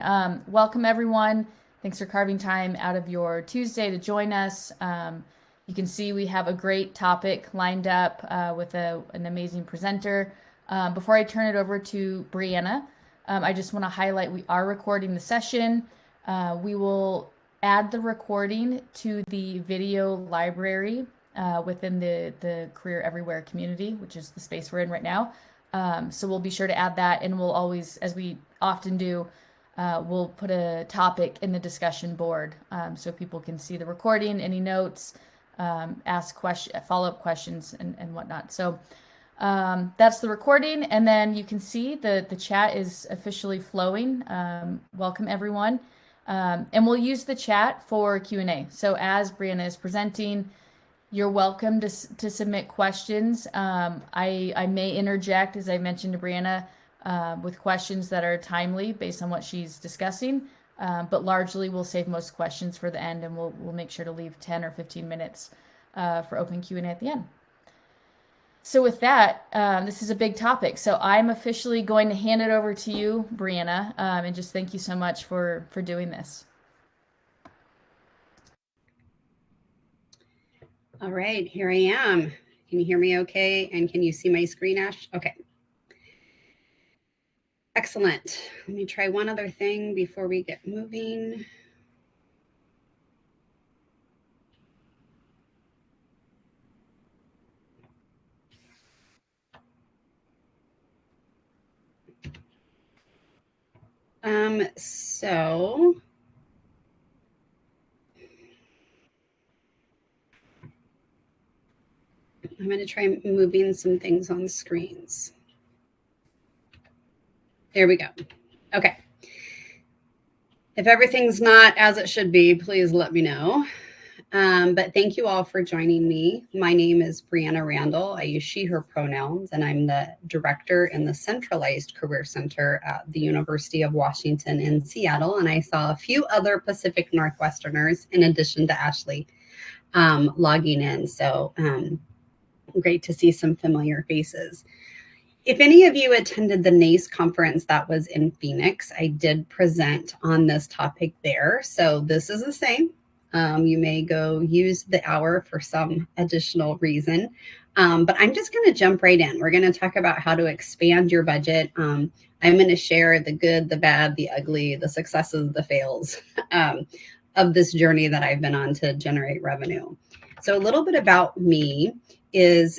Welcome, everyone. Thanks for carving time out of your Tuesday to join us. You can see we have a great topic lined up with an amazing presenter. Before I turn it over to Briana, I just want to highlight we are recording the session. We will add the recording to the video library within the Career Everywhere community, which is the space we're in right now. So we'll be sure to add that, and we'll always, as we often do, we'll put a topic in the discussion board so people can see the recording, any notes, ask follow-up questions, and whatnot. So that's the recording, and then you can see the chat is officially flowing. Welcome, everyone. And we'll use the chat for Q&A. So as Briana is presenting, you're welcome to submit questions. I may interject, as I mentioned to Briana, with questions that are timely based on what she's discussing. But largely, we'll save most questions for the end, and we'll make sure to leave 10 or 15 minutes for open Q&A at the end. So with that, this is a big topic. So I'm officially going to hand it over to you, Briana, and just thank you so much for doing this. All right, here I am. Can you hear me okay? And can you see my screen, Ash? Okay. Excellent. Let me try one other thing before we get moving. So I'm going to try moving some things on screens. There we go. Okay. If everything's not as it should be, please let me know. But thank you all for joining me. My name is Briana Randall. I use she, her pronouns, and I'm the director in the Centralized Career Center at the University of Washington in Seattle. And I saw a few other Pacific Northwesterners in addition to Ashley logging in. So great to see some familiar faces. If any of you attended the NACE conference that was in Phoenix, I did present on this topic there. So this is the same. You may go use the hour for some additional reason, but I'm just going to jump right in. We're going to talk about how to expand your budget. I'm going to share the good, the bad, the ugly, the successes, the fails of this journey that I've been on to generate revenue. So a little bit about me is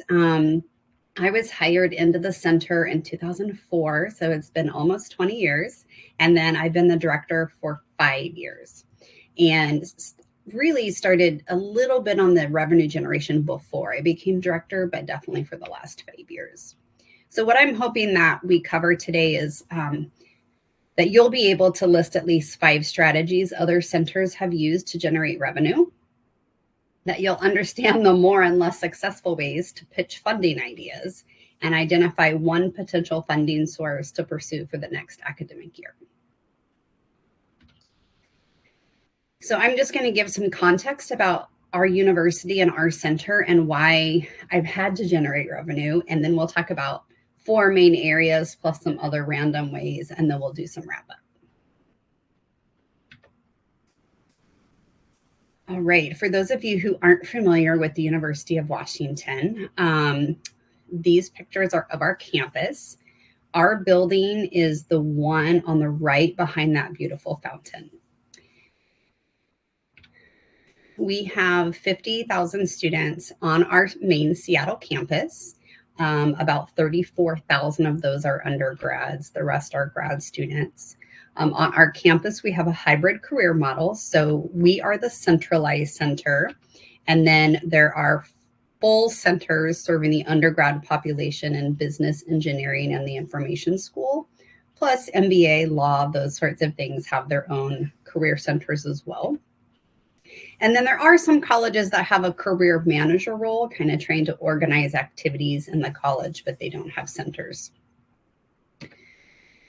I was hired into the center in 2004, so it's been almost 20 years. And then I've been the director for 5 years and really started a little bit on the revenue generation before I became director, but definitely for the last 5 years. So what I'm hoping that we cover today is that you'll be able to list at least 5 strategies other centers have used to generate revenue, that you'll understand the more and less successful ways to pitch funding ideas, and identify one potential funding source to pursue for the next academic year. So I'm just going to give some context about our university and our center and why I've had to generate revenue, and then we'll talk about 4 main areas plus some other random ways, and then we'll do some wrap up. All right, for those of you who aren't familiar with the University of Washington, these pictures are of our campus. Our building is the one on the right behind that beautiful fountain. We have 50,000 students on our main Seattle campus. About 34,000 of those are undergrads. The rest are grad students. On our campus, we have a hybrid career model. So we are the centralized center. And then there are full centers serving the undergrad population in business, engineering, and the information school. Plus MBA, law, those sorts of things have their own career centers as well. And then there are some colleges that have a career manager role, kind of trying to organize activities in the college, but they don't have centers.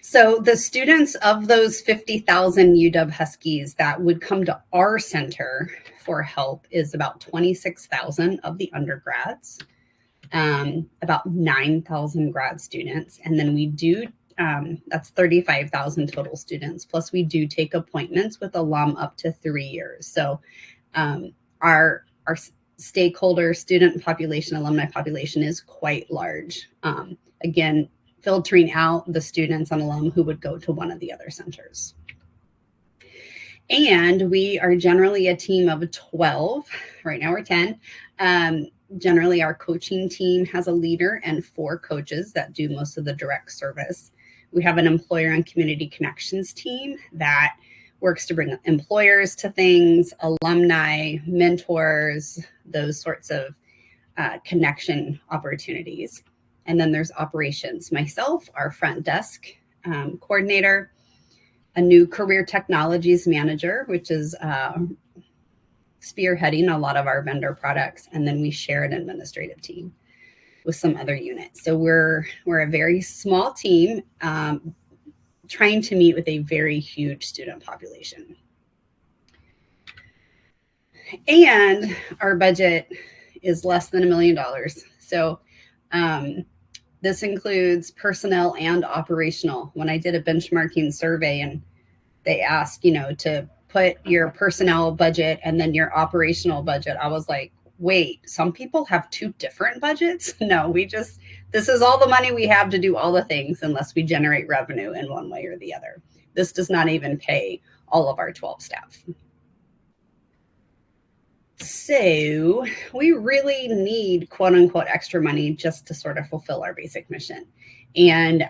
So the students of those 50,000 UW Huskies that would come to our center for help is about 26,000 of the undergrads, about 9,000 grad students. And then we do That's 35,000 total students. Plus, we do take appointments with alum up to 3 years. So our stakeholder student population, alumni population is quite large. Again, filtering out the students and alum who would go to one of the other centers. And we are generally a team of 12. Right now we're 10. Generally, our coaching team has a leader and 4 coaches that do most of the direct service. We have an employer and community connections team that works to bring employers to things, alumni, mentors, those sorts of connection opportunities. And then there's operations. Myself, our front desk coordinator, a new career technologies manager, which is spearheading a lot of our vendor products. And then we share an administrative team with some other units. So we're a very small team trying to meet with a very huge student population. And our budget is less than $1 million. So this includes personnel and operational. When I did a benchmarking survey and they asked, to put your personnel budget and then your operational budget, I was like, wait, some people have 2 different budgets? No, this is all the money we have to do all the things unless we generate revenue in one way or the other. This does not even pay all of our 12 staff. So we really need quote unquote extra money just to sort of fulfill our basic mission. And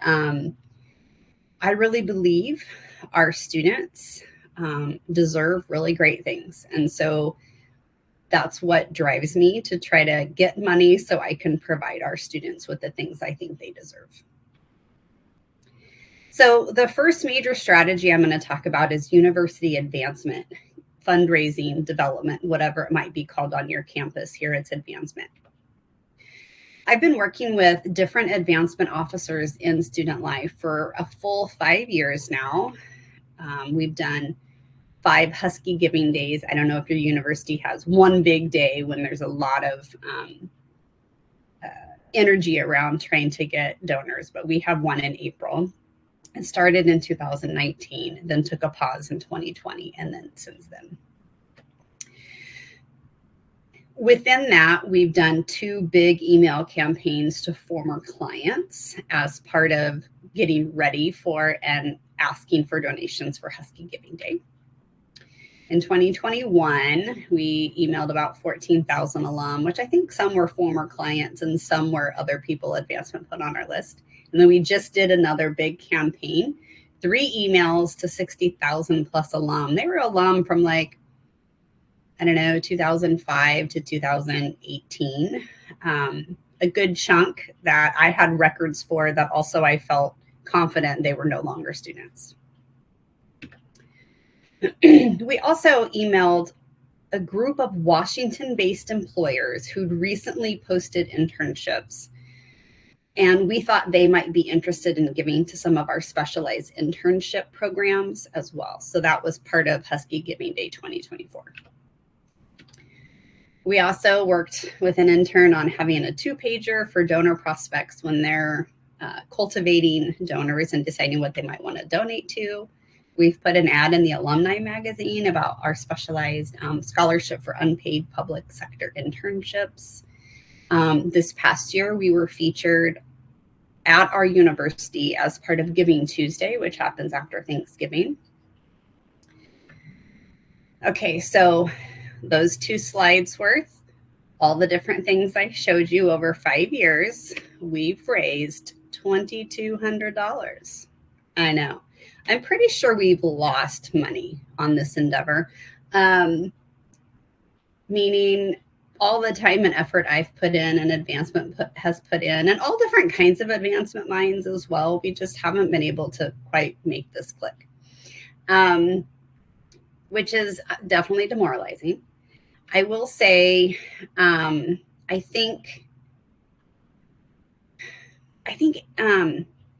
I really believe our students deserve really great things. And so that's what drives me to try to get money so I can provide our students with the things I think they deserve. So the first major strategy I'm going to talk about is university advancement, fundraising, development, whatever it might be called on your campus. Here it's advancement. I've been working with different advancement officers in student life for a full 5 years now. We've done 5 Husky Giving Days. I don't know if your university has one big day when there's a lot of energy around trying to get donors, but we have one in April. It started in 2019, then took a pause in 2020, and then since then. Within that, we've done 2 big email campaigns to former clients as part of getting ready for and asking for donations for Husky Giving Day. In 2021, we emailed about 14,000 alum, which I think some were former clients and some were other people advancement put on our list. And then we just did another big campaign, 3 emails to 60,000 plus alum. They were alum from 2005 to 2018. A good chunk that I had records for that also I felt confident they were no longer students. We also emailed a group of Washington-based employers who'd recently posted internships, and we thought they might be interested in giving to some of our specialized internship programs as well. So that was part of Husky Giving Day 2024. We also worked with an intern on having a 2-pager for donor prospects when they're cultivating donors and deciding what they might want to donate to. We've put an ad in the alumni magazine about our specialized scholarship for unpaid public sector internships. This past year, we were featured at our university as part of Giving Tuesday, which happens after Thanksgiving. Okay, so those 2 slides worth, all the different things I showed you over 5 years, we've raised $2,200. I know. I'm pretty sure we've lost money on this endeavor, meaning all the time and effort I've put in and advancement has put in, and all different kinds of advancement minds as well. We just haven't been able to quite make this click, which is definitely demoralizing. I will say, I think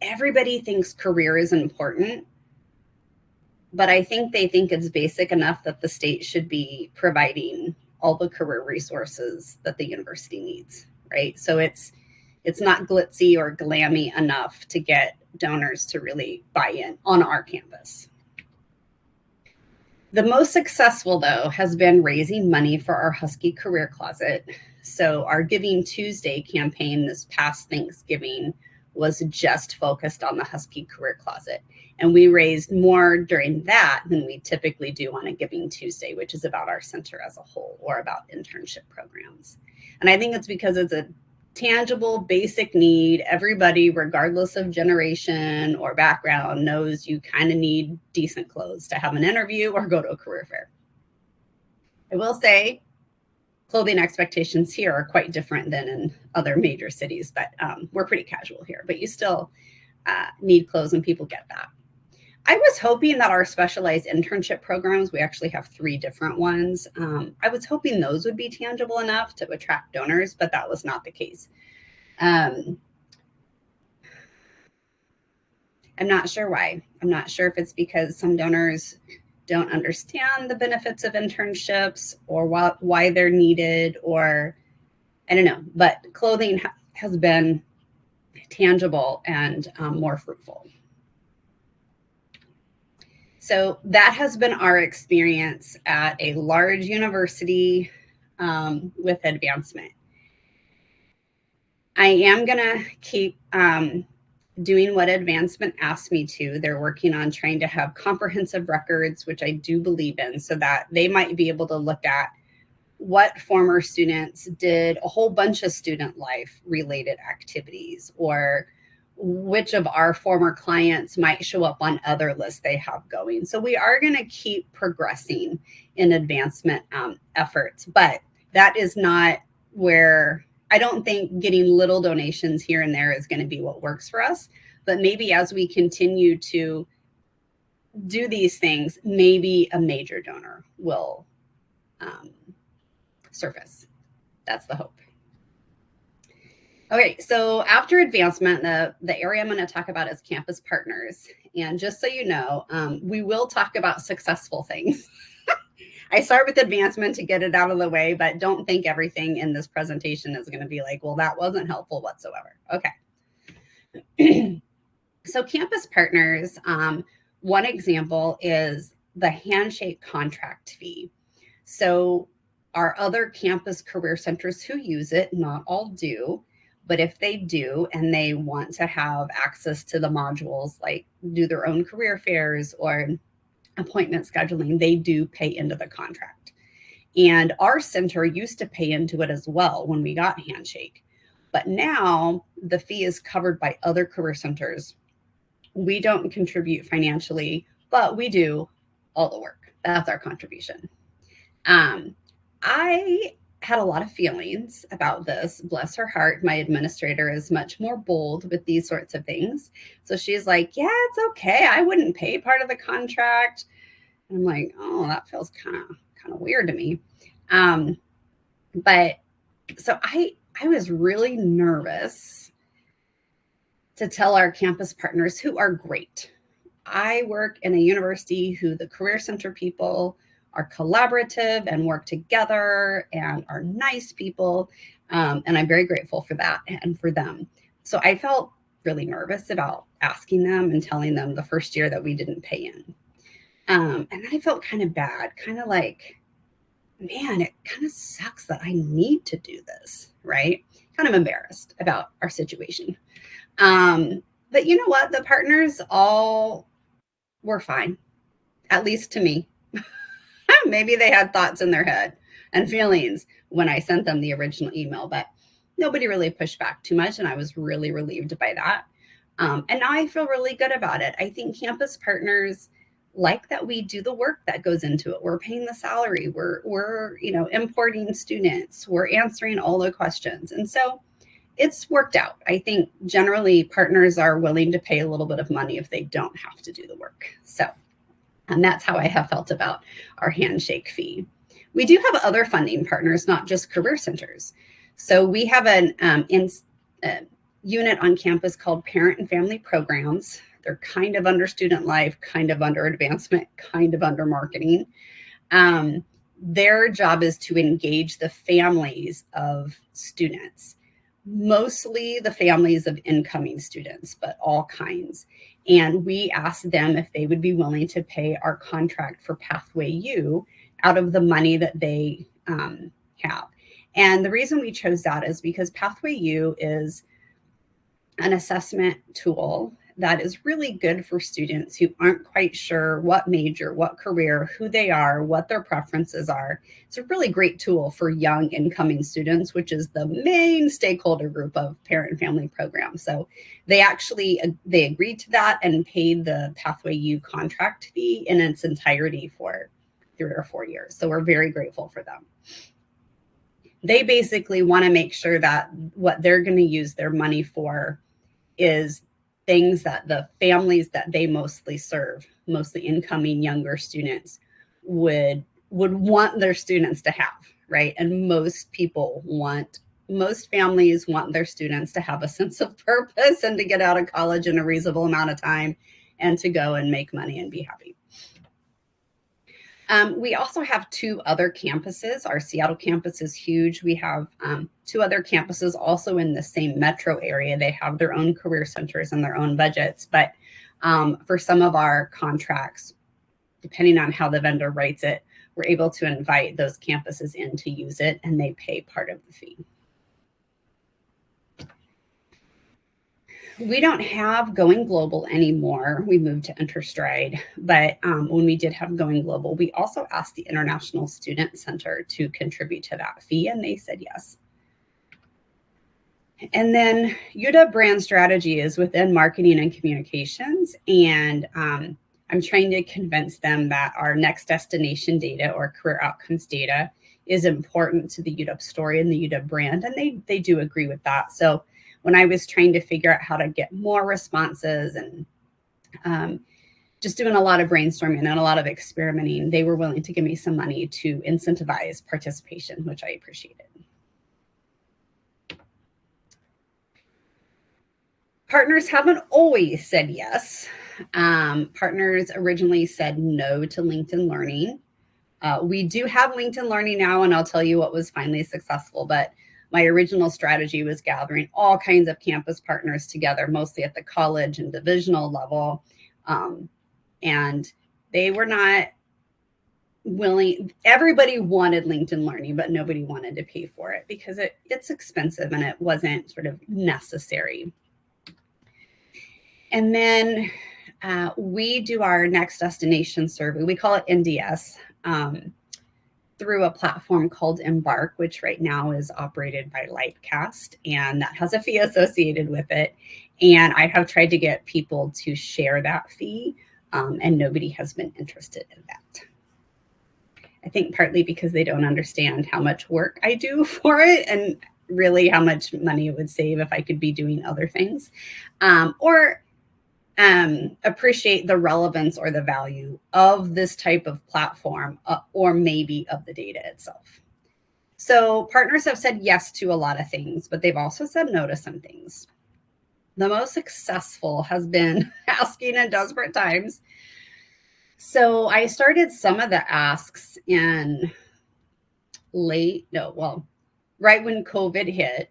everybody thinks career is important, but I think they think it's basic enough that the state should be providing all the career resources that the university needs, right? So it's It's not glitzy or glammy enough to get donors to really buy in on our campus. The most successful, though, has been raising money for our Husky Career Closet. So our Giving Tuesday campaign this past Thanksgiving was just focused on the Husky Career Closet. And we raised more during that than we typically do on a Giving Tuesday, which is about our center as a whole or about internship programs. And I think it's because it's a tangible, basic need. Everybody, regardless of generation or background, knows you kind of need decent clothes to have an interview or go to a career fair. I will say clothing expectations here are quite different than in other major cities, but we're pretty casual here. But you still need clothes, and people get that. I was hoping that our specialized internship programs, we actually have 3 different ones. I was hoping those would be tangible enough to attract donors, but that was not the case. I'm not sure why. I'm not sure if it's because some donors don't understand the benefits of internships or why they're needed, or I don't know, but clothing has been tangible and more fruitful. So that has been our experience at a large university with advancement. I am going to keep doing what advancement asked me to. They're working on trying to have comprehensive records, which I do believe in, so that they might be able to look at what former students did a whole bunch of student life related activities, or which of our former clients might show up on other lists they have going. So we are going to keep progressing in advancement efforts, but that is not where I don't think getting little donations here and there is going to be what works for us. But maybe as we continue to do these things, maybe a major donor will surface. That's the hope. Okay, so after advancement, the area I'm going to talk about is campus partners. And just so you know, we will talk about successful things. I start with advancement to get it out of the way, but don't think everything in this presentation is going to be like, well, that wasn't helpful whatsoever. Okay. So campus partners, one example is the handshake contract fee. So our other campus career centers who use it, not all do, but if they do and they want to have access to the modules, like do their own career fairs or appointment scheduling, they do pay into the contract. And our center used to pay into it as well when we got Handshake. But now the fee is covered by other career centers. We don't contribute financially, but we do all the work. That's our contribution. I had a lot of feelings about this. Bless her heart. My administrator is much more bold with these sorts of things. So she's like, yeah, it's okay. I wouldn't pay part of the contract. And I'm like, oh, that feels kind of weird to me. But so I was really nervous to tell our campus partners, who are great. I work in a university who the Career Center people are collaborative and work together and are nice people. And I'm very grateful for that and for them. So I felt really nervous about asking them and telling them the first year that we didn't pay in. And I felt kind of bad, kind of like, man, it kind of sucks that I need to do this, right? Kind of embarrassed about our situation. But you know what? The partners all were fine, at least to me. Maybe they had thoughts in their head and feelings when I sent them the original email, but nobody really pushed back too much. And I was really relieved by that. And now I feel really good about it. I think campus partners like that we do the work that goes into it. We're paying the salary. We're importing students. We're answering all the questions. And so it's worked out. I think generally partners are willing to pay a little bit of money if they don't have to do the work. So, and that's how I have felt about our handshake fee. We do have other funding partners, not just career centers. So we have an unit on campus called Parent and Family Programs. They're kind of under student life, kind of under advancement, kind of under marketing. Their job is to engage the families of students mostly the families of incoming students, but all kinds. And we asked them if they would be willing to pay our contract for Pathway U out of the money that they have. And the reason we chose that is because Pathway U is an assessment tool that is really good for students who aren't quite sure what major, what career, who they are, what their preferences are. It's a really great tool for young incoming students, which is the main stakeholder group of parent and family programs. So they agreed to that and paid the Pathway U contract fee in its entirety for 3 or 4 years. So we're very grateful for them. They basically want to make sure that what they're going to use their money for is things that the families that they mostly serve, mostly incoming younger students, would want their students to have, right? And most families want their students to have a sense of purpose and to get out of college in a reasonable amount of time and to go and make money and be happy. We also have 2 other campuses. Our Seattle campus is huge. We have 2 other campuses also in the same metro area. They have their own career centers and their own budgets. But for some of our contracts, depending on how the vendor writes it, we're able to invite those campuses in to use it, and they pay part of the fee. We don't have Going Global anymore. We moved to Interstride, but when we did have Going Global, we also asked the International Student Center to contribute to that fee, and they said yes. And then UW brand strategy is within marketing and communications, and I'm trying to convince them that our next destination data or career outcomes data is important to the UW story and the UW brand, and they do agree with that. So when I was trying to figure out how to get more responses and just doing a lot of brainstorming and a lot of experimenting, they were willing to give me some money to incentivize participation, which I appreciated. Partners haven't always said yes. Partners originally said no to LinkedIn Learning. We do have LinkedIn Learning now, and I'll tell you what was finally successful, but my original strategy was gathering all kinds of campus partners together, mostly at the college and divisional level. And they were not willing. Everybody wanted LinkedIn Learning, but nobody wanted to pay for it because it's expensive and it wasn't sort of necessary. And then we do our next destination survey. We call it NDS. Through a platform called Embark, which right now is operated by Lightcast, and that has a fee associated with it. And I have tried to get people to share that fee, and nobody has been interested in that. I think partly because they don't understand how much work I do for it and really how much money it would save if I could be doing other things, or appreciate the relevance or the value of this type of platform, or maybe of the data itself. So partners have said yes to a lot of things, but they've also said no to some things. The most successful has been asking in desperate times. So I started some of the asks in right when COVID hit.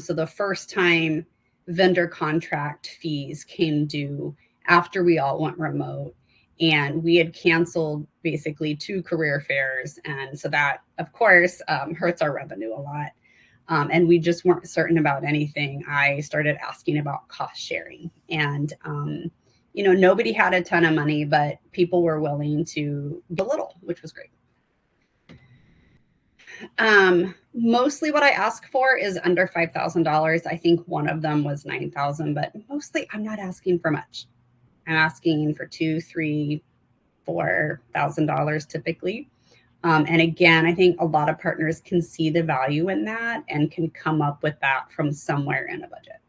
So the first time vendor contract fees came due after we all went remote, and we had canceled basically 2 career fairs. And so that, of course, hurts our revenue a lot. And we just weren't certain about anything. I started asking about cost sharing, and nobody had a ton of money, but people were willing to give a little, which was great. Mostly what I ask for is under $5,000. I think one of them was $9,000, but mostly I'm not asking for much. I'm asking for $2,000, $3,000, $4,000 typically. And again, I think a lot of partners can see the value in that and can come up with that from somewhere in a budget.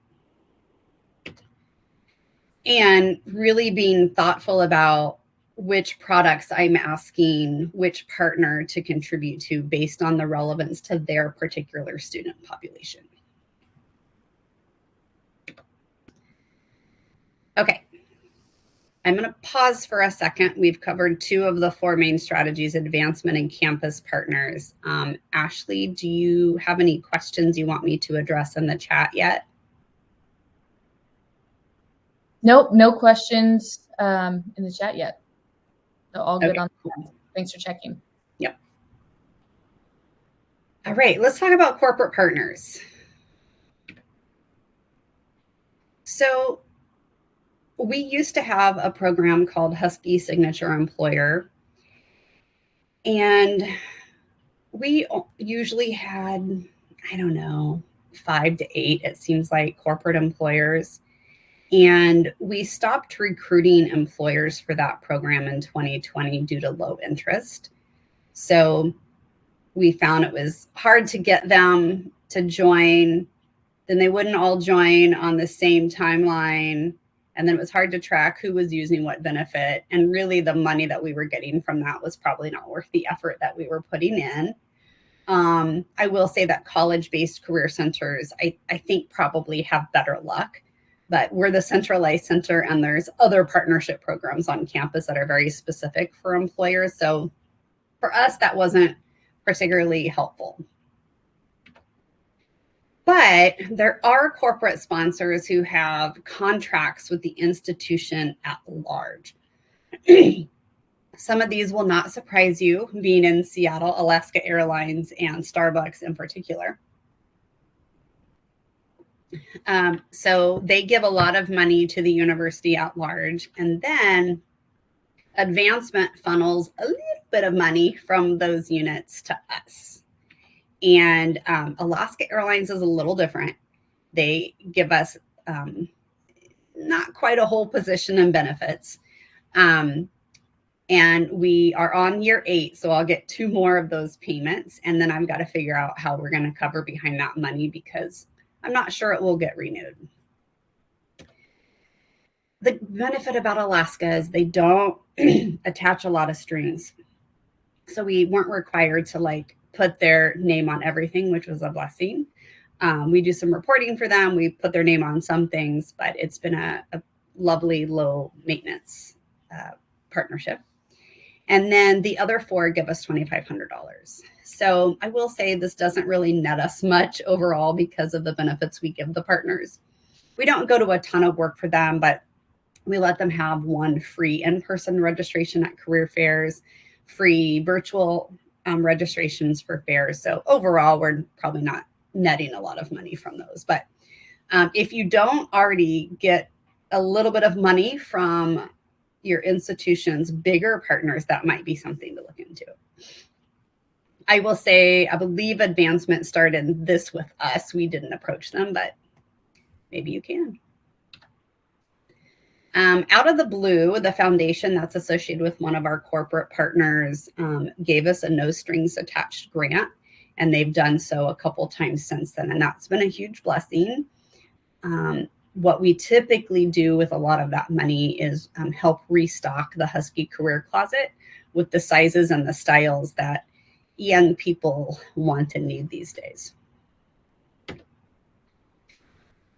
And really being thoughtful about which products I'm asking which partner to contribute to based on the relevance to their particular student population. Okay. I'm going to pause for a second. We've covered 2 of the 4 main strategies, advancement and campus partners. Ashley, do you have any questions you want me to address in the chat yet? Nope, no questions in the chat yet. So all good Okay, on cool. that. Thanks for checking. Yep. All right, let's talk about corporate partners. So we used to have a program called Husky Signature Employer, and we usually had, I don't know, 5 to 8, it seems like, corporate employers. And we stopped recruiting employers for that program in 2020 due to low interest. So we found it was hard to get them to join. Then they wouldn't all join on the same timeline. And then it was hard to track who was using what benefit. And really, the money that we were getting from that was probably not worth the effort that we were putting in. I will say that college-based career centers, I think, probably have better luck. But we're the centralized center, and there's other partnership programs on campus that are very specific for employers. So for us, that wasn't particularly helpful. But there are corporate sponsors who have contracts with the institution at large. Some of these will not surprise you, being in Seattle, Alaska Airlines, and Starbucks in particular. So they give a lot of money to the university at large, and then advancement funnels a little bit of money from those units to us. And Alaska Airlines is a little different. They give us not quite a whole position in benefits. And we are on year 8, so I'll get 2 more of those payments. And then I've got to figure out how we're going to cover behind that money because I'm not sure it will get renewed. The benefit about Alaska is they don't attach a lot of strings. So we weren't required to put their name on everything, which was a blessing. We do some reporting for them. We put their name on some things, but it's been a lovely low maintenance partnership. And then the other 4 give us $2,500. So I will say this doesn't really net us much overall because of the benefits we give the partners. We don't go to a ton of work for them, but we let them have 1 free in-person registration at career fairs, free virtual registrations for fairs. So overall, we're probably not netting a lot of money from those. But if you don't already get a little bit of money from your institution's bigger partners, that might be something to look into. I will say, I believe advancement started this with us. We didn't approach them, but maybe you can. Out of the blue, the foundation that's associated with one of our corporate partners gave us a no strings attached grant, and they've done so a couple times since then, and that's been a huge blessing. What we typically do with a lot of that money is help restock the Husky Career Closet with the sizes and the styles that young people want and need these days.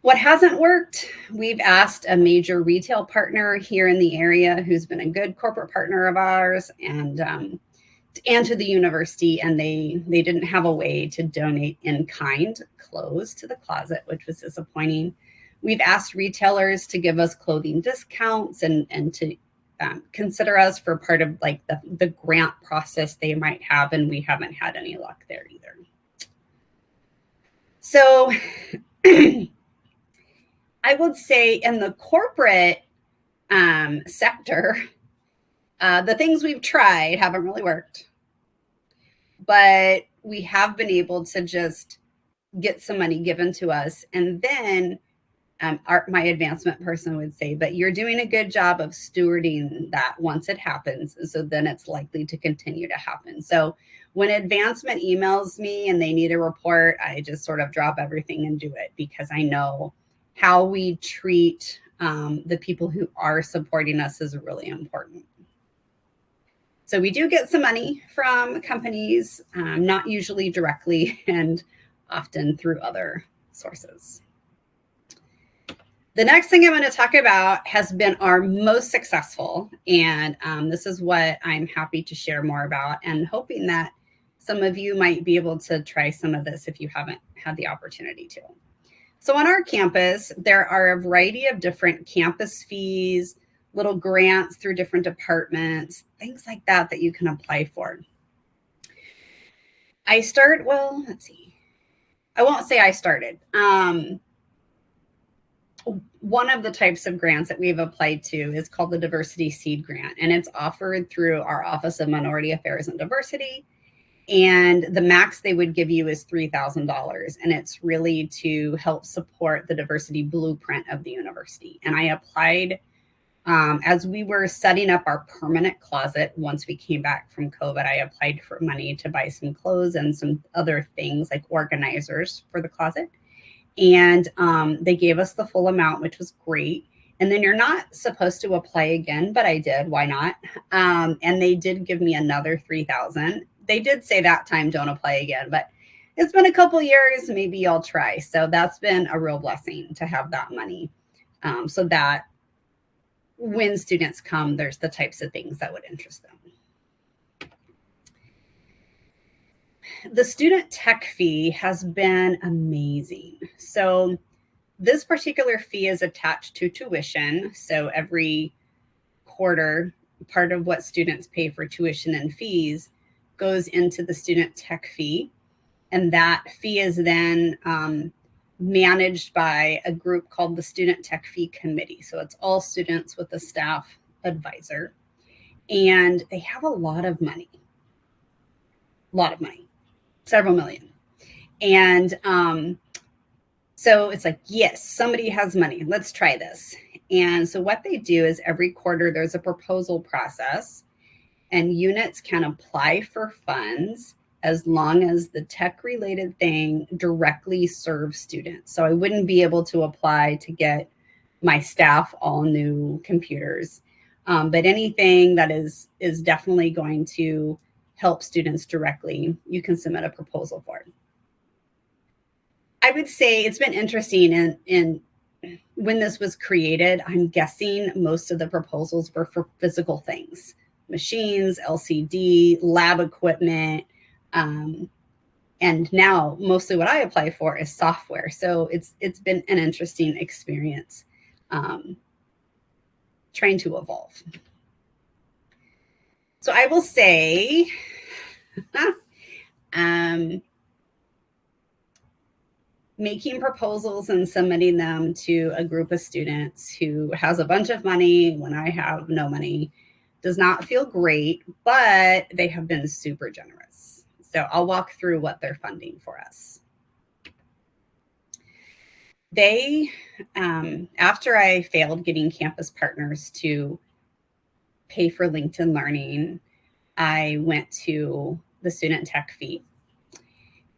What hasn't worked, we've asked a major retail partner here in the area who's been a good corporate partner of ours and to the university, and they didn't have a way to donate in-kind clothes to the closet, which was disappointing. We've asked retailers to give us clothing discounts and to consider us for part of the grant process they might have, and we haven't had any luck there either. So I would say in the corporate sector, the things we've tried haven't really worked. But we have been able to just get some money given to us. And then my advancement person would say, but you're doing a good job of stewarding that once it happens. So then it's likely to continue to happen. So when advancement emails me and they need a report, I just sort of drop everything and do it because I know how we treat the people who are supporting us is really important. So we do get some money from companies, not usually directly and often through other sources. The next thing I'm going to talk about has been our most successful, and this is what I'm happy to share more about, and hoping that some of you might be able to try some of this if you haven't had the opportunity to. So on our campus, there are a variety of different campus fees, little grants through different departments, things like that that you can apply for. Let's see. I won't say I started. One of the types of grants that we've applied to is called the Diversity Seed Grant, and it's offered through our Office of Minority Affairs and Diversity. And the max they would give you is $3,000. And it's really to help support the diversity blueprint of the university. And I applied as we were setting up our permanent closet. Once we came back from COVID, I applied for money to buy some clothes and some other things like organizers for the closet. And they gave us the full amount, which was great. And then you're not supposed to apply again, but I did. Why not? And they did give me another $3,000. They did say that time, don't apply again, but it's been a couple years, maybe I'll try. So that's been a real blessing to have that money. So that when students come, there's the types of things that would interest them. The student tech fee has been amazing. So this particular fee is attached to tuition. So every quarter, part of what students pay for tuition and fees goes into the student tech fee. And that fee is then managed by a group called the Student Tech Fee Committee. So it's all students with a staff advisor. And they have a lot of money, several million. And so it's like, yes, somebody has money. Let's try this. And so what they do is every quarter there's a proposal process, and units can apply for funds as long as the tech related thing directly serves students. So I wouldn't be able to apply to get my staff all new computers. But anything that is definitely going to help students directly, you can submit a proposal for it. I would say it's been interesting in when this was created. I'm guessing most of the proposals were for physical things, machines, LCD, lab equipment. And now mostly what I apply for is software. So it's been an interesting experience trying to evolve. So I will say, making proposals and submitting them to a group of students who has a bunch of money when I have no money does not feel great, but they have been super generous. So I'll walk through what they're funding for us. They, after I failed getting campus partners to pay for LinkedIn Learning, I went to the student tech fee,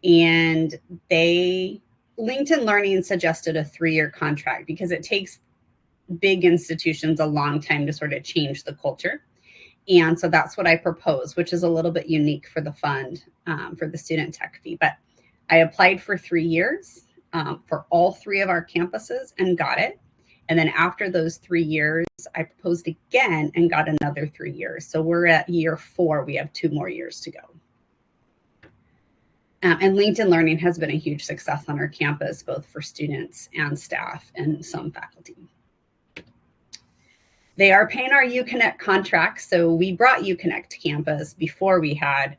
and LinkedIn Learning suggested a 3-year contract because it takes big institutions a long time to sort of change the culture. And so that's what I proposed, which is a little bit unique for the fund, for the student tech fee. But I applied for 3 years for all 3 of our campuses and got it. And then after those 3 years, I proposed again and got another 3 years. So we're at year 4. We have 2 more years to go. And LinkedIn Learning has been a huge success on our campus, both for students and staff and some faculty. They are paying our UConnect contract. So we brought UConnect to campus before we had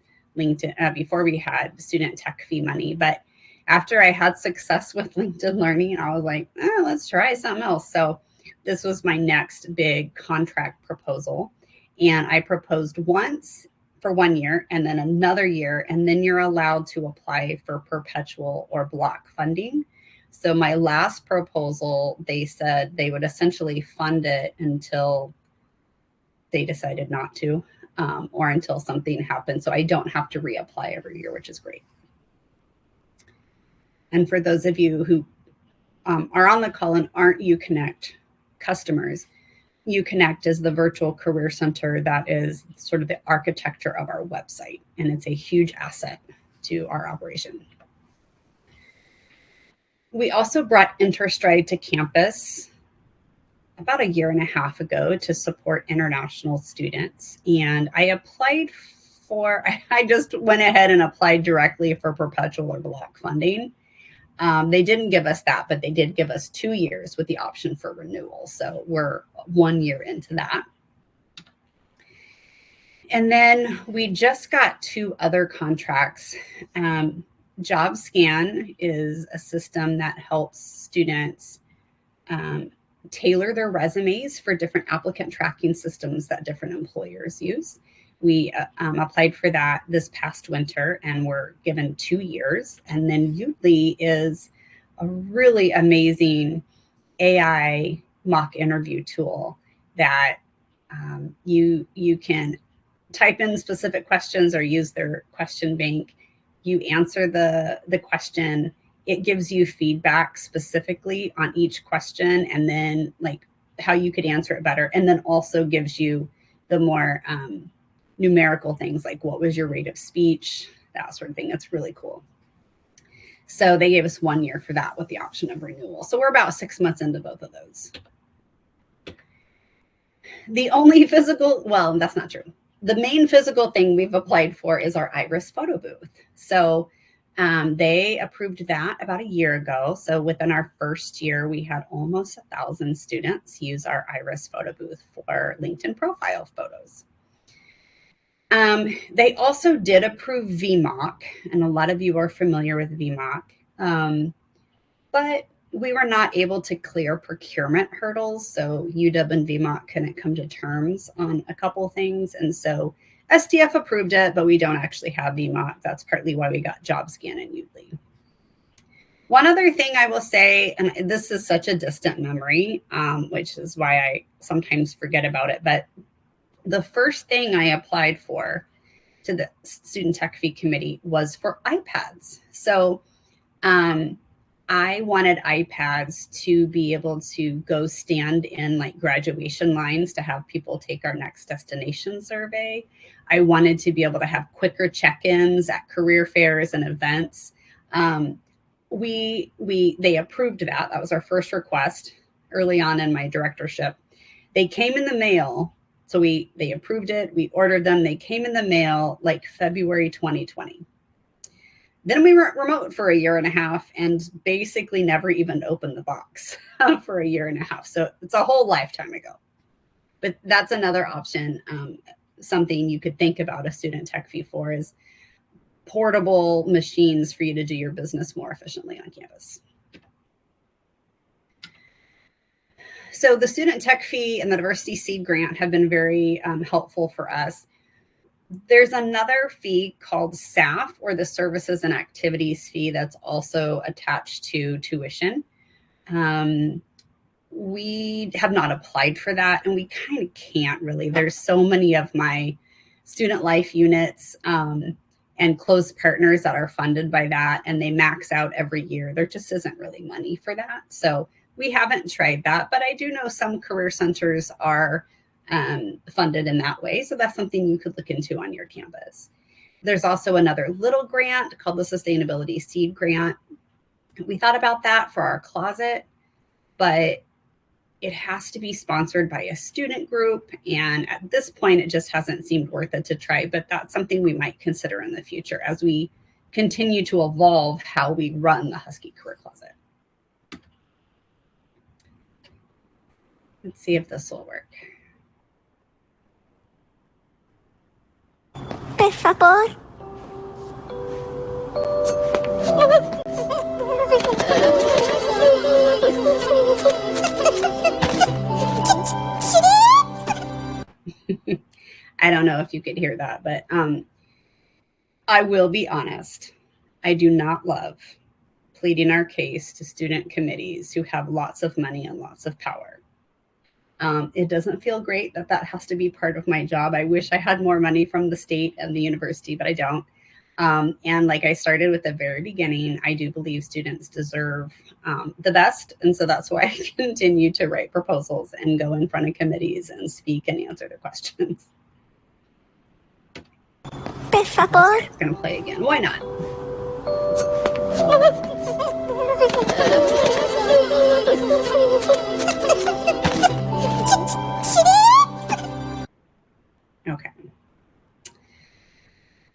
before we had student tech fee money. But after I had success with LinkedIn Learning, I was like, let's try something else. So this was my next big contract proposal. And I proposed once for 1 year and then another year. And then you're allowed to apply for perpetual or block funding. So my last proposal, they said they would essentially fund it until they decided not to, or until something happened. So I don't have to reapply every year, which is great. And for those of you who are on the call and aren't UConnect customers, UConnect is the virtual career center that is sort of the architecture of our website, and it's a huge asset to our operation. We also brought InterStride to campus about a year and a half ago to support international students. And I applied for, I just went ahead and applied directly for perpetual or block funding. They didn't give us that, but they did give us 2 years with the option for renewal. So we're 1 year into that. And then we just got 2 other contracts. JobScan is a system that helps students tailor their resumes for different applicant tracking systems that different employers use. We applied for that this past winter and were given 2 years. And then Udly is a really amazing AI mock interview tool that you can type in specific questions or use their question bank. You answer the question. It gives you feedback specifically on each question and then like how you could answer it better. And then also gives you the more numerical things like what was your rate of speech, that sort of thing. It's really cool. So they gave us 1 year for that with the option of renewal. So we're about 6 months into both of those. The only physical, well, that's not true. The main physical thing we've applied for is our Iris photo booth. So they approved that about a year ago. So within our first year, we had almost 1,000 students use our Iris photo booth for LinkedIn profile photos. They also did approve VMOC, and a lot of you are familiar with VMOC, but we were not able to clear procurement hurdles. So UW and VMOC couldn't come to terms on a couple things. And so SDF approved it, but we don't actually have VMOC. That's partly why we got JobScan and Udly. One other thing I will say, and this is such a distant memory, which is why I sometimes forget about it, but the first thing I applied for to the Student Tech Fee Committee was for iPads. So I wanted iPads to be able to go stand in like graduation lines to have people take our next destination survey. I wanted to be able to have quicker check-ins at career fairs and events. They approved that. That was our first request early on in my directorship. They came in the mail. So they approved it. We ordered them. They came in the mail like February 2020. Then we were remote for a year and a half and basically never even opened the box for a year and a half. So it's a whole lifetime ago. But that's another option. Something you could think about a student tech fee for is portable machines for you to do your business more efficiently on campus. So the student tech fee and the diversity seed grant have been very helpful for us. There's another fee called SAF, or the services and activities fee, that's also attached to tuition. We have not applied for that, and we kind of can't really. There's so many of my student life units and close partners that are funded by that, and they max out every year. There just isn't really money for that. So we haven't tried that, but I do know some career centers are funded in that way. So that's something you could look into on your campus. There's also another little grant called the Sustainability Seed Grant. We thought about that for our closet, but it has to be sponsored by a student group. And at this point, it just hasn't seemed worth it to try, but that's something we might consider in the future as we continue to evolve how we run the Husky Career Closet. Let's see if this will work. Por favor. I don't know if you could hear that, but I will be honest. I do not love pleading our case to student committees who have lots of money and lots of power. It doesn't feel great that that has to be part of my job. I wish I had more money from the state and the university, but I don't. And like I started with the very beginning, I do believe students deserve the best. And so that's why I continue to write proposals and go in front of committees and speak and answer the questions. Por favor. It's going to play again. Why not?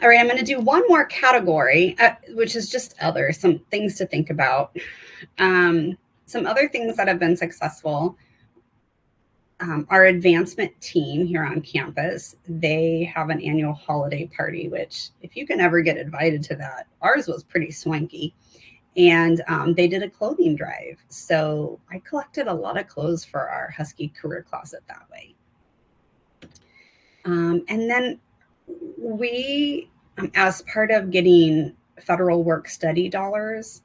All right, I'm going to do one more category, which is just other, some things to think about. Some other things that have been successful. Our advancement team here on campus, they have an annual holiday party, which if you can ever get invited to that, ours was pretty swanky. And they did a clothing drive. So I collected a lot of clothes for our Husky career closet that way. And then we, as part of getting federal work study dollars,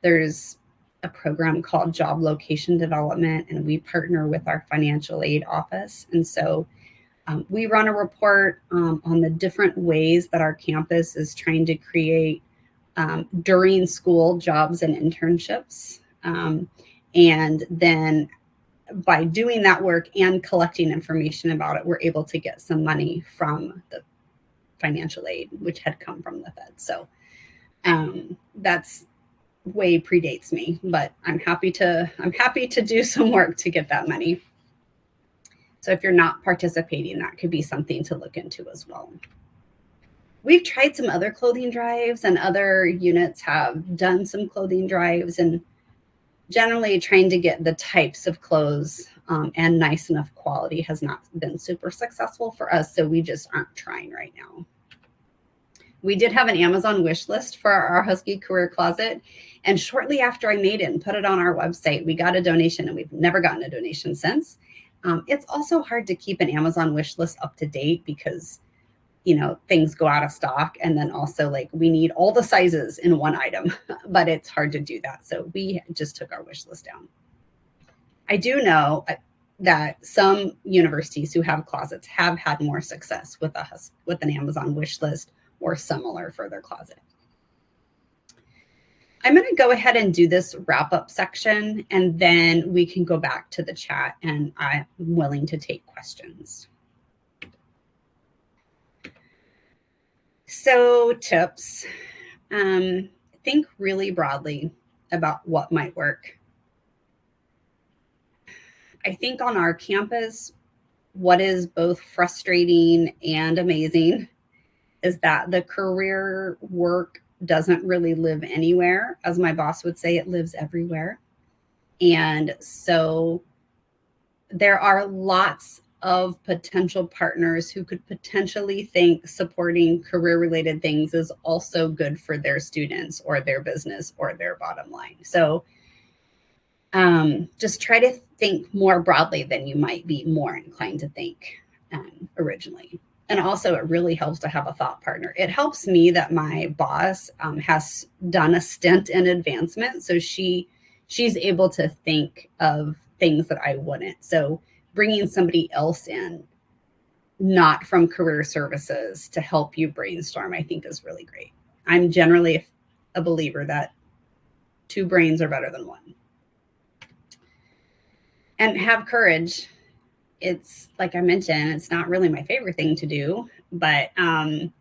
there's a program called Job Location Development, and we partner with our financial aid office. And so we run a report on the different ways that our campus is trying to create during school jobs and internships. And then by doing that work and collecting information about it, we're able to get some money from the financial aid, which had come from the Fed. So that's way predates me, but I'm happy to do some work to get that money. So if you're not participating, that could be something to look into as well. We've tried some other clothing drives, and other units have done some clothing drives, and generally trying to get the types of clothes and nice enough quality has not been super successful for us. So we just aren't trying right now. We did have an Amazon wish list for our Husky career closet. And shortly after I made it and put it on our website, we got a donation, and we've never gotten a donation since. It's also hard to keep an Amazon wish list up to date because, you know, things go out of stock. And then also, like, we need all the sizes in one item, but it's hard to do that. So we just took our wish list down. I do know that some universities who have closets have had more success with an Amazon wish list or similar for their closet. I'm going to go ahead and do this wrap-up section, and then we can go back to the chat, and I'm willing to take questions. So tips, think really broadly about what might work. I think on our campus, what is both frustrating and amazing is that the career work doesn't really live anywhere. As my boss would say, it lives everywhere. And so there are lots of potential partners who could potentially think supporting career-related things is also good for their students or their business or their bottom line. So just try to think more broadly than you might be more inclined to think originally. And also, it really helps to have a thought partner. It helps me that my boss has done a stint in advancement. So she's able to think of things that I wouldn't. So bringing somebody else in, not from career services, to help you brainstorm, I think is really great. I'm generally a believer that 2 brains are better than 1. And have courage. It's like I mentioned, it's not really my favorite thing to do, but I've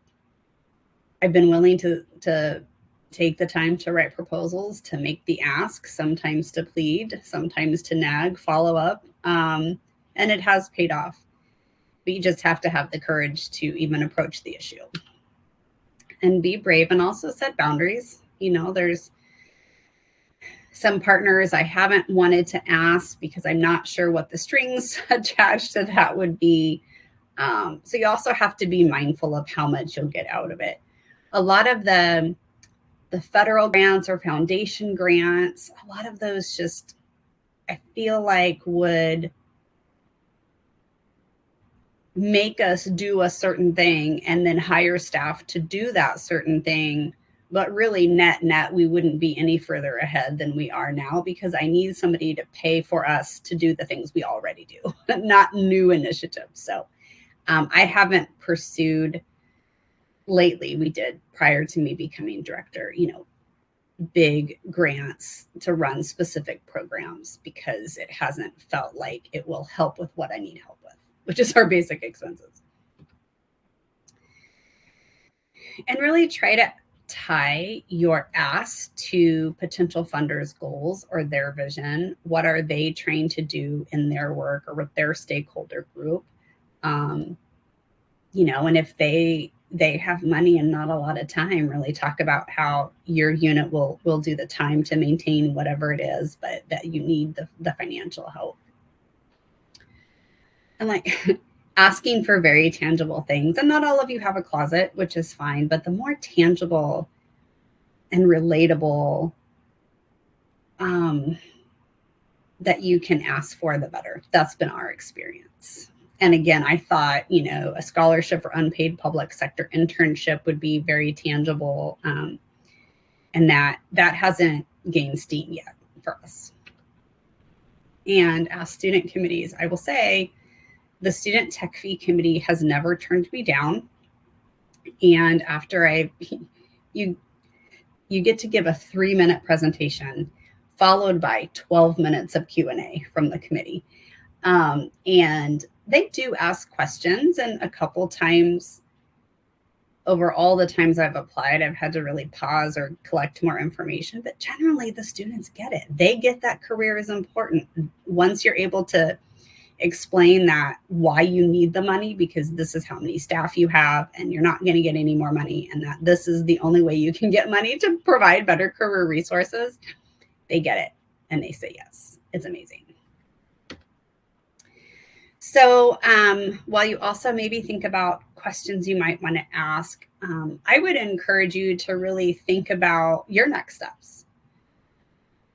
been willing to take the time to write proposals, to make the ask, sometimes to plead, sometimes to nag, follow up. And it has paid off. But you just have to have the courage to even approach the issue. And be brave, and also set boundaries. You know, there's some partners I haven't wanted to ask because I'm not sure what the strings attached to that would be. So you also have to be mindful of how much you'll get out of it. A lot of the federal grants or foundation grants, a lot of those just, I feel like, would make us do a certain thing and then hire staff to do that certain thing. But really, net, we wouldn't be any further ahead than we are now, because I need somebody to pay for us to do the things we already do, not new initiatives. So I haven't pursued lately. We did prior to me becoming director, you know, big grants to run specific programs, because it hasn't felt like it will help with what I need help with, which is our basic expenses. And really try to tie your ask to potential funders' goals or their vision. What are they trying to do in their work or with their stakeholder group? You know, and if they they have money and not a lot of time, really talk about how your unit will do the time to maintain whatever it is, but that you need the financial help. And like asking for very tangible things. And not all of you have a closet, which is fine, but the more tangible and relatable that you can ask for, the better. That's been our experience. And again, I thought, a scholarship or unpaid public sector internship would be very tangible. And that hasn't gained steam yet for us. And as student committees, I will say the student tech fee committee has never turned me down. And after you get to give a 3-minute presentation followed by 12 minutes of Q&A from the committee. And they do ask questions, and a couple times over all the times I've applied, I've had to really pause or collect more information, but generally the students get it. They get that career is important. Once you're able to explain that why you need the money, because this is how many staff you have and you're not going to get any more money, and that this is the only way you can get money to provide better career resources, they get it and they say yes. It's amazing. So while you also maybe think about questions you might want to ask, I would encourage you to really think about your next steps.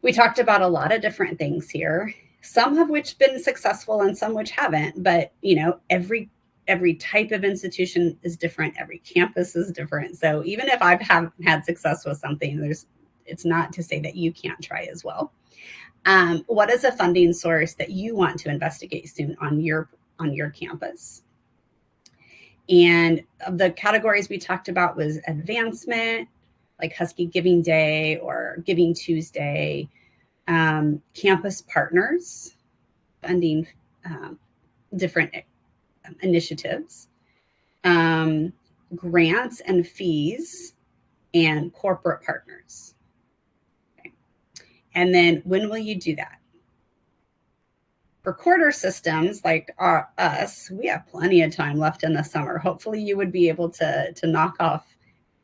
We talked about a lot of different things here, some of which been successful and some which haven't, but every type of institution is different. Every campus is different. So even if I've had success with something, it's not to say that you can't try as well. What is a funding source that you want to investigate soon on your campus? And the categories we talked about was advancement, like Husky Giving Day or Giving Tuesday, campus partners, funding different initiatives, grants and fees, and corporate partners. And then when will you do that? For quarter systems like us, we have plenty of time left in the summer. Hopefully you would be able to knock off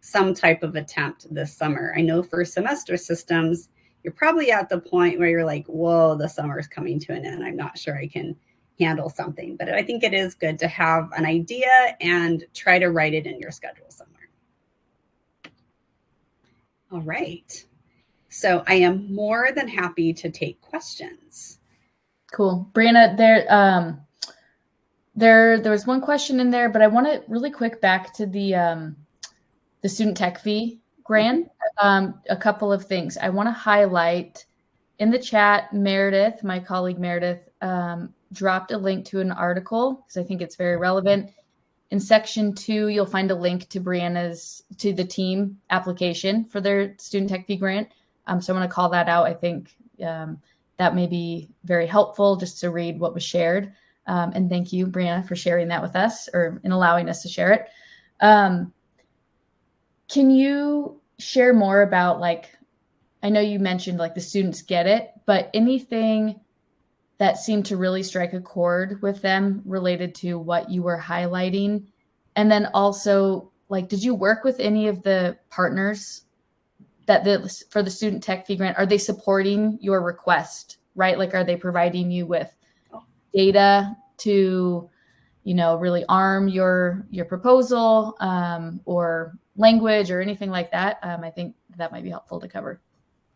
some type of attempt this summer. I know for semester systems, you're probably at the point where you're like, whoa, the summer is coming to an end. I'm not sure I can handle something. But I think it is good to have an idea and try to write it in your schedule somewhere. All right. So I am more than happy to take questions. Cool. Briana, there was one question in there, but I want to really quick back to the student tech fee grant. A couple of things. I want to highlight in the chat, Meredith, my colleague Meredith, dropped a link to an article because I think it's very relevant. In section 2, you'll find a link to to the team application for their student tech fee grant. So I'm going to call that out. I think that may be very helpful just to read what was shared. And thank you, Briana, for sharing that with us or in allowing us to share it. Can you share more about, I know you mentioned the students get it, but anything that seemed to really strike a chord with them related to what you were highlighting? And then also, did you work with any of the partners for the student tech fee grant? Are they supporting your request, right? Are they providing you with data to, really arm your proposal, or language or anything like that? I think that might be helpful to cover.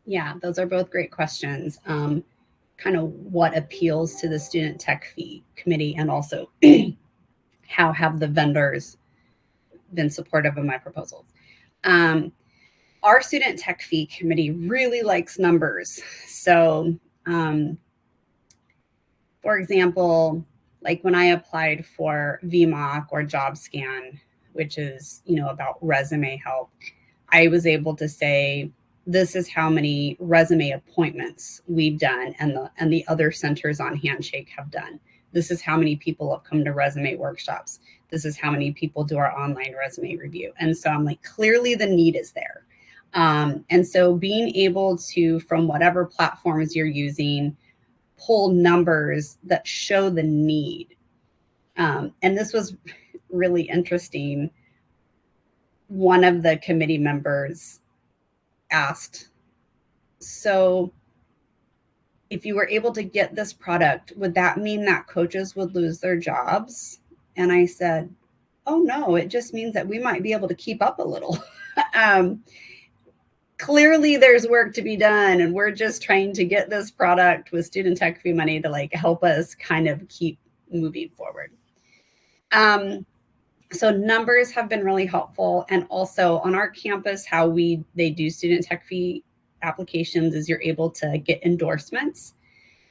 Yeah, those are both great questions. Kind of what appeals to the student tech fee committee, and also how have the vendors been supportive of my proposals? Our student tech fee committee really likes numbers. So, for example, when I applied for VMOC or JobScan, which is, about resume help, I was able to say, this is how many resume appointments we've done and the other centers on Handshake have done. This is how many people have come to resume workshops. This is how many people do our online resume review. And so I'm clearly the need is there. And so being able to, from whatever platforms you're using, pull numbers that show the need. And this was really interesting. one of the committee members asked, so if you were able to get this product, would that mean that coaches would lose their jobs? And I said, oh no, it just means that we might be able to keep up a little. Clearly there's work to be done, and we're just trying to get this product with student tech fee money to like help us kind of keep moving forward. So numbers have been really helpful. And also on our campus, how they do student tech fee applications is you're able to get endorsements.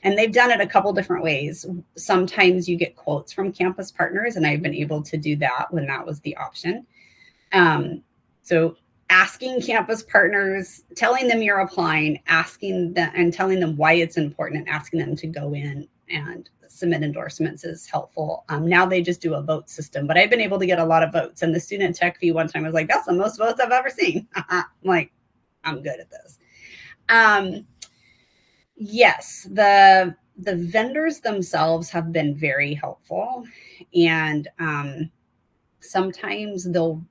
And they've done it a couple different ways. Sometimes you get quotes from campus partners, and I've been able to do that when that was the option. So asking campus partners, telling them you're applying, asking them and telling them why it's important, and asking them to go in and submit endorsements is helpful. Now they just do a vote system, but I've been able to get a lot of votes. And the student tech fee one time was like, that's the most votes I've ever seen. I'm like, I'm good at this. Yes, the vendors themselves have been very helpful. And sometimes they'll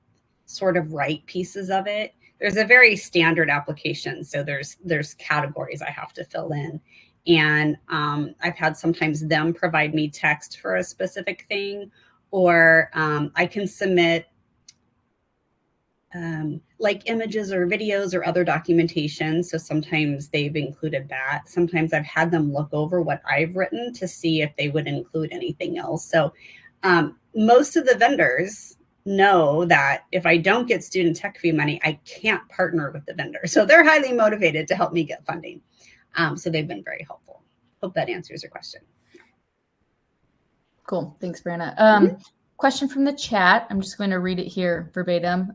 sort of write pieces of it. There's a very standard application. So there's categories I have to fill in. And I've had sometimes them provide me text for a specific thing, or I can submit like images or videos or other documentation. So sometimes they've included that. Sometimes I've had them look over what I've written to see if they would include anything else. So most of the vendors know that if I don't get student tech fee money, I can't partner with the vendor. So they're highly motivated to help me get funding. So they've been very helpful. Hope that answers your question. Cool. Thanks, Briana. Question from the chat. I'm just going to read it here verbatim.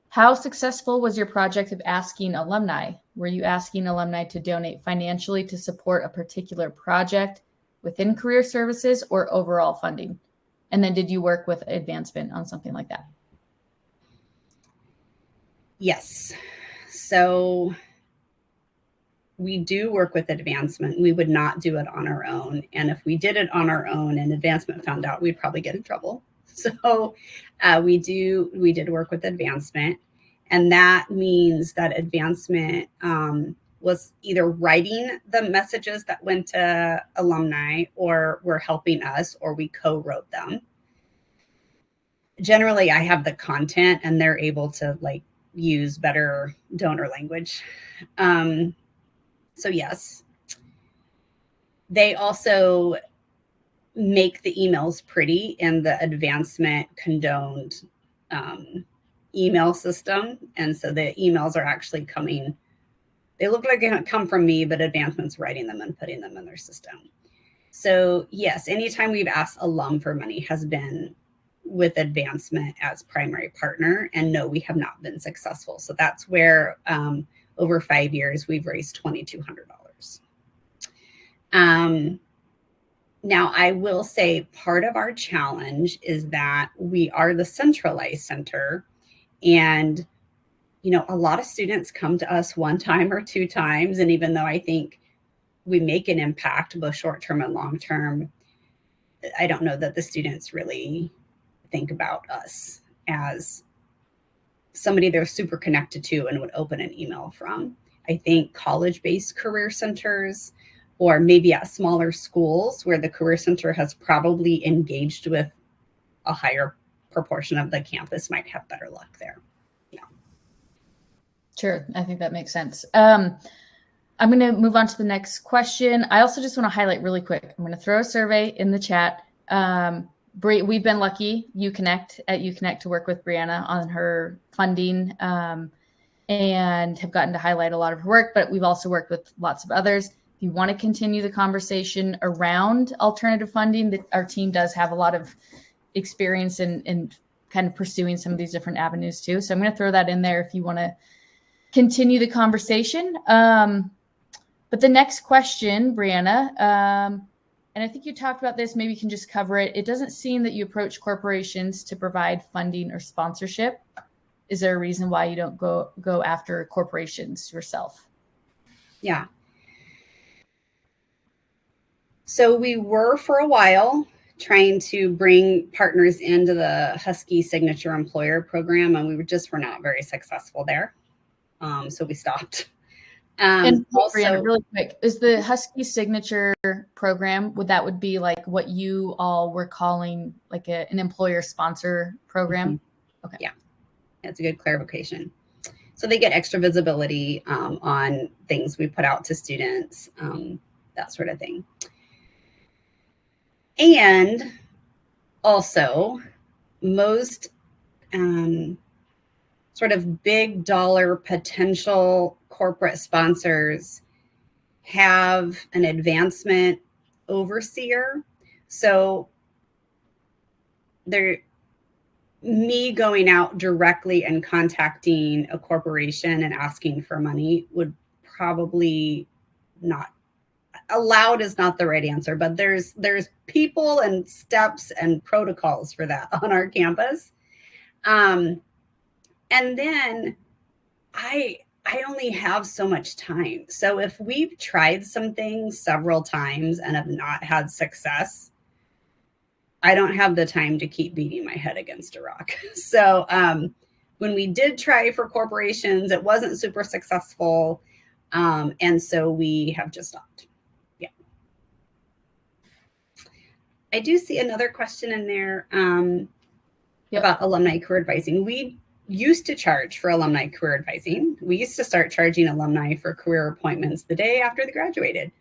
How successful was your project of asking alumni? Were you asking alumni to donate financially to support a particular project within career services or overall funding? And then did you work with advancement on something like that? Yes. So we do work with advancement. We would not do it on our own. And if we did it on our own and advancement found out, we'd probably get in trouble. So we did work with advancement. And that means that advancement was either writing the messages that went to alumni, or were helping us, or we co-wrote them. Generally, I have the content and they're able to like use better donor language. So yes, they also make the emails pretty in the advancement condoned email system. And so the emails are actually coming, they look like they come from me, but advancement's writing them and putting them in their system. So yes, anytime we've asked alum for money has been with advancement as primary partner. And no, we have not been successful. So that's where over 5 years, we've raised $2,200. Now, I will say part of our challenge is that we are the centralized center. And, you know, a lot of students come to us one time or two times. And even though I think we make an impact, both short-term and long-term, I don't know that the students really think about us as somebody they're super connected to and would open an email from. I think college-based career centers, or maybe at smaller schools where the career center has probably engaged with a higher proportion of the campus, might have better luck there. Yeah. Sure. I think that makes sense. I'm going to move on to the next question. I also just want to highlight really quick. I'm going to throw a survey in the chat. We've been lucky at UConnect to work with Briana on her funding and have gotten to highlight a lot of her work, but we've also worked with lots of others. If you want to continue the conversation around alternative funding, our team does have a lot of experience in kind of pursuing some of these different avenues too. So I'm going to throw that in there if you want to continue the conversation. But the next question, Briana, and I think you talked about this, maybe you can just cover it. It doesn't seem that you approach corporations to provide funding or sponsorship. Is there a reason why you don't go after corporations yourself? Yeah. So we were for a while trying to bring partners into the Husky Signature Employer Program, and we were not very successful there. So we stopped. And also, Briana, really quick, is the Husky Signature Program, would be like what you all were calling like an employer sponsor program? Mm-hmm. Okay. Yeah, that's a good clarification. So they get extra visibility on things we put out to students, that sort of thing. And also, most sort of big dollar potential corporate sponsors have an advancement overseer. So me going out directly and contacting a corporation and asking for money would probably not, allowed is not the right answer, but there's people and steps and protocols for that on our campus. And then I only have so much time. So if we've tried some things several times and have not had success, I don't have the time to keep beating my head against a rock. So when we did try for corporations, it wasn't super successful. And so we have just stopped. Yeah. I do see another question in there about alumni career advising. We used to charge for alumni career advising. We used to start charging alumni for career appointments the day after they graduated.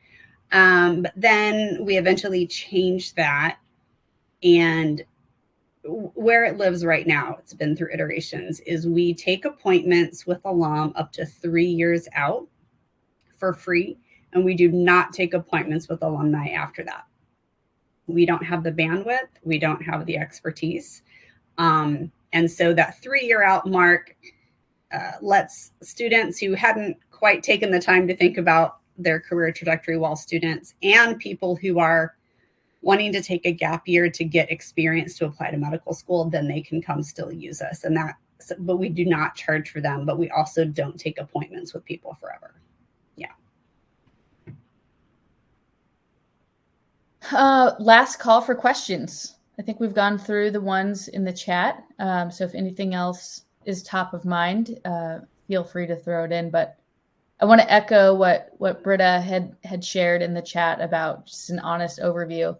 But then we eventually changed that. And where it lives right now, it's been through iterations, is we take appointments with alum up to 3 years out for free. And we do not take appointments with alumni after that. We don't have the bandwidth. We don't have the expertise. And so that 3-year out mark lets students who hadn't quite taken the time to think about their career trajectory while students, and people who are wanting to take a gap year to get experience to apply to medical school, then they can come still use us. And but we do not charge for them, but we also don't take appointments with people forever. Yeah. Last call for questions. I think we've gone through the ones in the chat. So if anything else is top of mind, feel free to throw it in. But I want to echo what Britta had shared in the chat about just an honest overview.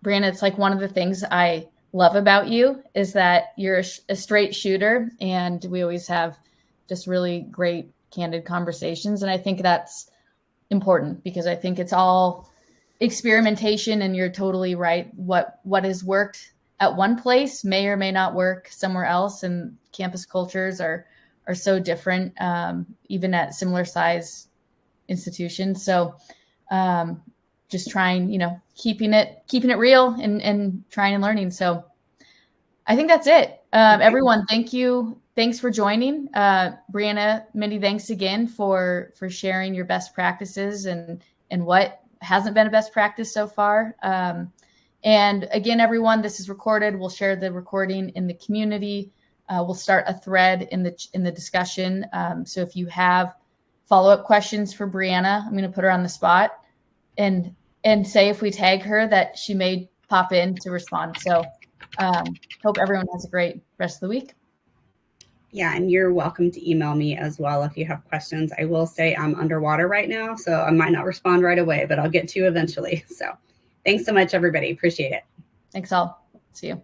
Briana, it's like one of the things I love about you is that you're a straight shooter, and we always have just really great, candid conversations. And I think that's important because I think it's all experimentation, and you're totally right. What has worked at one place may or may not work somewhere else, and campus cultures are so different, even at similar size institutions. So just trying, keeping it real and trying and learning. So I think that's it. Everyone, thank you. Thanks for joining. Briana, many thanks again for sharing your best practices and what hasn't been a best practice so far. And again, everyone, this is recorded. We'll share the recording in the community. We'll start a thread in the discussion. So if you have follow-up questions for Briana, I'm going to put her on the spot and say if we tag her that she may pop in to respond. So hope everyone has a great rest of the week. Yeah, and you're welcome to email me as well if you have questions. I will say I'm underwater right now, so I might not respond right away, but I'll get to you eventually. So thanks so much, everybody. Appreciate it. Thanks all. See you.